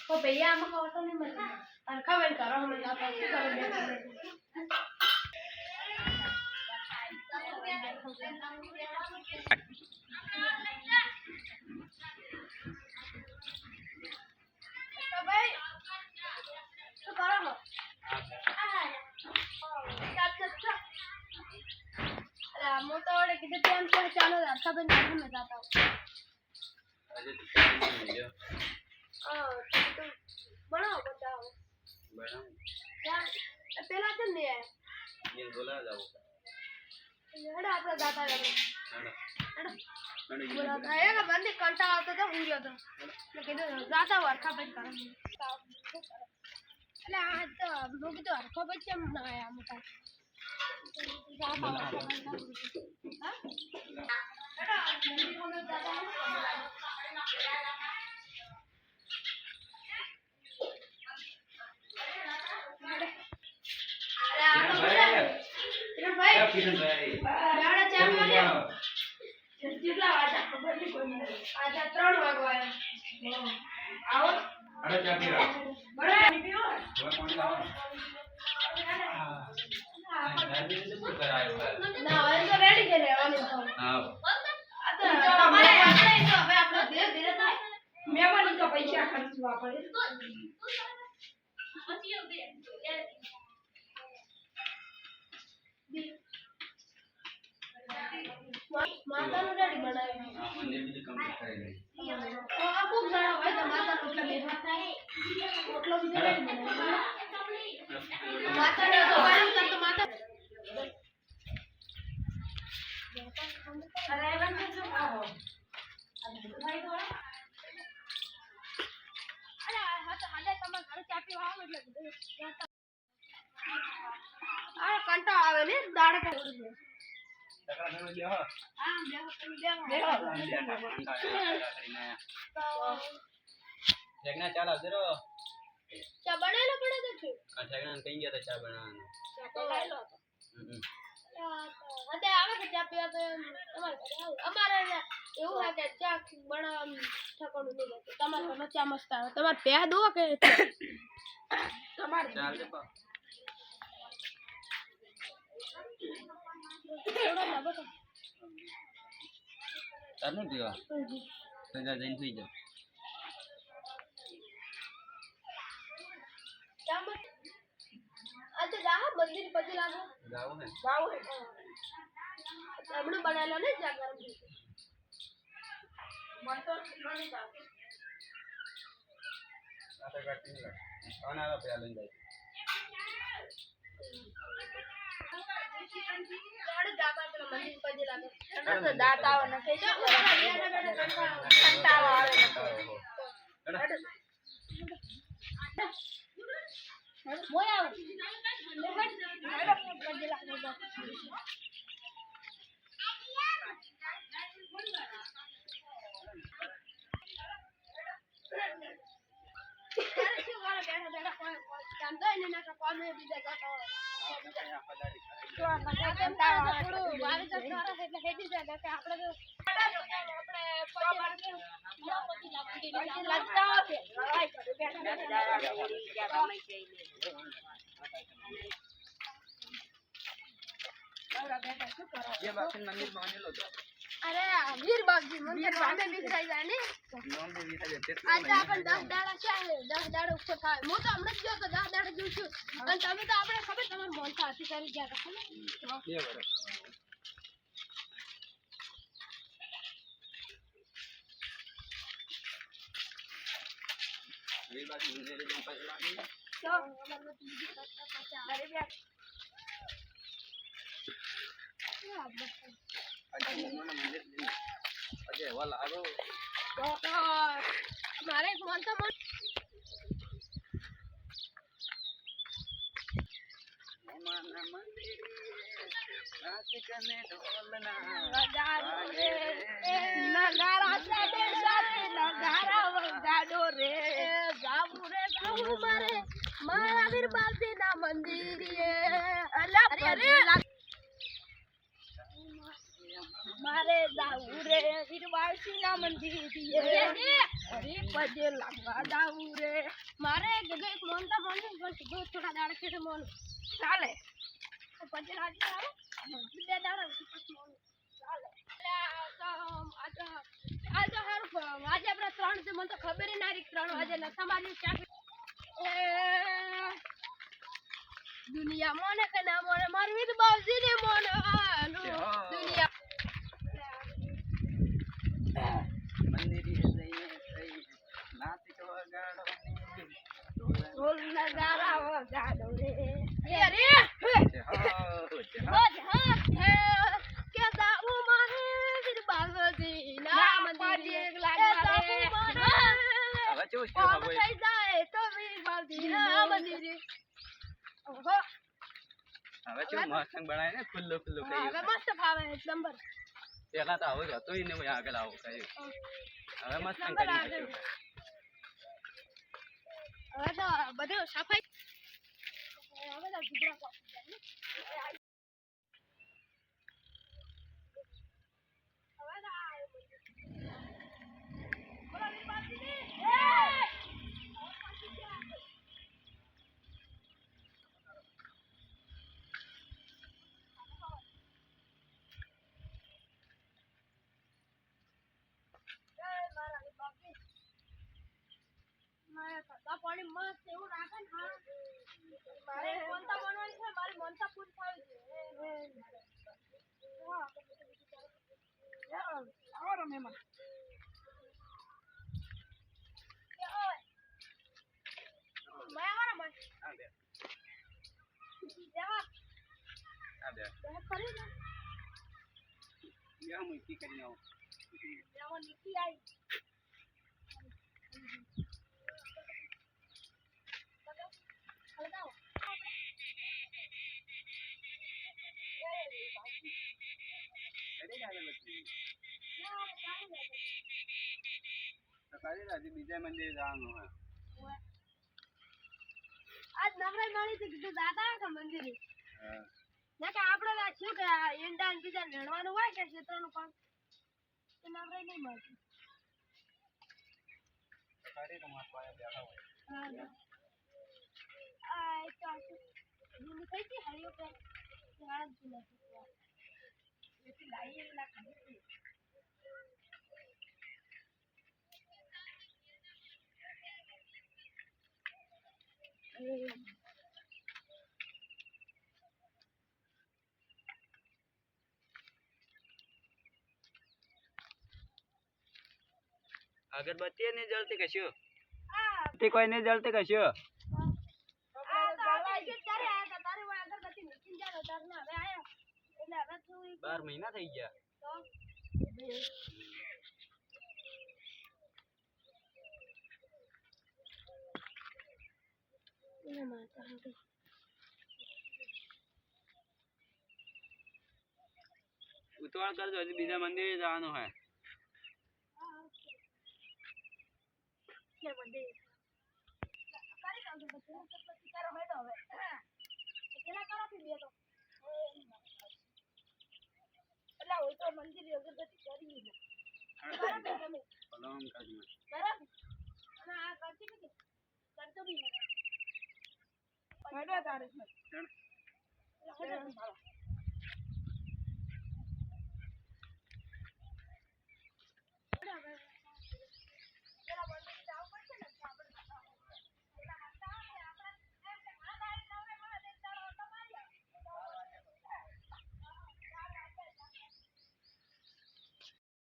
ओ भैया हम को तो नहीं मिलता और खबर करो हम जाता है करो बेटा तो भाई तो करो अरे मो तो और कितने टाइम से चालू है खबर नहीं मैं जाता हूं अरे तो बनाओ बताओ बनाओ यार पहला चल नहीं है ये बोला जाओ हेड़ा आपका दाता है हेड़ा बोला था ये का बंदी कंटा आता था हो गया था लेकिन ज्यादा वर्षा बंद करो अरे आज तो लोग तो वर्षा बच्चे ना आया मुझे ज्यादा वर्षा बंद हां हेड़ा मंदी को ज्यादा किरण भाई राणा चा माने કેટલા વાગ્યા ખબર નહીં કોઈ મને આજા 3 વાગવા આવો અરે ચા પીવા બરાબર પીવો હવે કોણ લાવો ના હવે તો રેડી છે રહેવાનું હા આ તો અમારે આપણે તો હવે આપણો ધીરે ધીરે થાય મહેમાન તો પૈસા ખર્ચવા પડે माता नो रेडी बनावे हां मंदिर भी कंप्लीट करेंगे तो आपको जाना भाई तो माता रोटला मेरा रोटला भी रेडी बनावे माता ने तो काम कर तो माता अरे बन जो आओ भाई तो अरे हां तो हाले तमा घर चापी वाव એટલે આ કંટા આવે ને દાડ કે तकड़ा में ले हो हां ले हो तो ठेकना चाला जरो चा बनाना पड़े तो ठेकना कहीं गया था चा बनाना तो ले लो अते आवे के चा पिया तो અમારે એવું है કે चा બના ઠકણું નહીં લાગે તમારે તો चा મસ્ત આવે તમારે પે દો કે તમારે ચાલ દે પા તારનું પીવા સજા જઈને સુઈ જાવ अच्छा जा मंदिर पति लागो जाओ है हमने बनाया ना जागर मन तो नहीं था आता काटने लगा कौन आया पे लेन जाए जोड़ जाबा तो मंदिर पति लागो तो दाता हो न के जो घंटा आवे मोया ये बाकी मंदिर बने लो अरे वीर बाबजी मंदिर बांधे बिखराई जाए ने नॉन दे बीता जते आज अपन 10 दाड़ा છે 10 દાડા ઉપર થાય હું તો હમણાં જ ગયો તો 10 દાડા જોઉં છું અને તમે તો આપણે ખબર તમાર મોનતા હતી કરી ગયા હતા ને કે બરાબર વીર બાબજી મંદિર રે પાસે લાગી તો અમાર તો બીજી કરતા પાછા અરે બે अजय वाला आरो तो हमारे कौन सा मन माना मंदिर नाच करने ढोलना नगारा रे नगारा से सारे नगारा वगाडो रे जाऊ मारे मारा वीर बाबजी ना मंदिर ये अल्लाह अरे मारे जाऊ रे वीर बाबजी ना मंदिर ये अरे पजे लगा जाऊ रे મારે કીધું એક મોનતા મોનું પણ કીધું થોડા દાડા છે મોન ચાલે પછી રાજી આવે બે દાડા પછી મોન ચાલે એટલે આ તો હારું આજે આપણે 3 છે મને તો ખબર ના રહી 3 વાગે નસા મારી ચાક દુનિયા મોને કે ના મોને મારી વિદ બાવજી ને મોને દુનિયા મંદિરે જઈએ થઈ નાચી તો વગાડવાની ઢોલ નગારા વગાડો રે એ રે કે દાઉ મારે વિદ બાવજી ના મંદિરે લાગા રે હવે શું છે હવે થઈ જાય તો વિદ બાવજી ના મંદિરે ઓહો હવે શું મસ્ત બનાય ને ખુલ્લું ખુલ્લું કઈ હવે મસ્ત ફાવે એક નંબર પેલા તો આવું જ હતું ને હું આગળ આવું કઈ હવે મસ્ત કરી નાખ્યું હવે તો બધું સફાઈ હવે તો ગુજરાત પાણી મસ્ત એવું રાખે ને મારે મોનતા બનવાની છે મારી મોનતા પૂરી થાય છે આવો રમેમાં બીજા મંદિરે જવાનું હોય આજ નવરાઈ માણી થી કીધું દાદા કે મંદિરે ના કે આપણે રાખ્યું કે ઈંડા ને બીજા લેણવાનું હોય કે ક્ષેત્રનું કામ તો નવરાઈ નહીં મળતી તારી તમાર પાસે બેઠા હોય આ એક તો હું થઈ ગઈ હરિયો કે આજ નથી એથી લાઈ એલા ખાલી અગરબત્તી નહીં જલતી કશું કોઈ નહીં જલતી કશું 12 મહિના થઈ ગયા ઉતવાળ કરજો હજી બીજા મંદિરે જવાનું હોય મંદિર અગરબત્તી કરી કરતો બી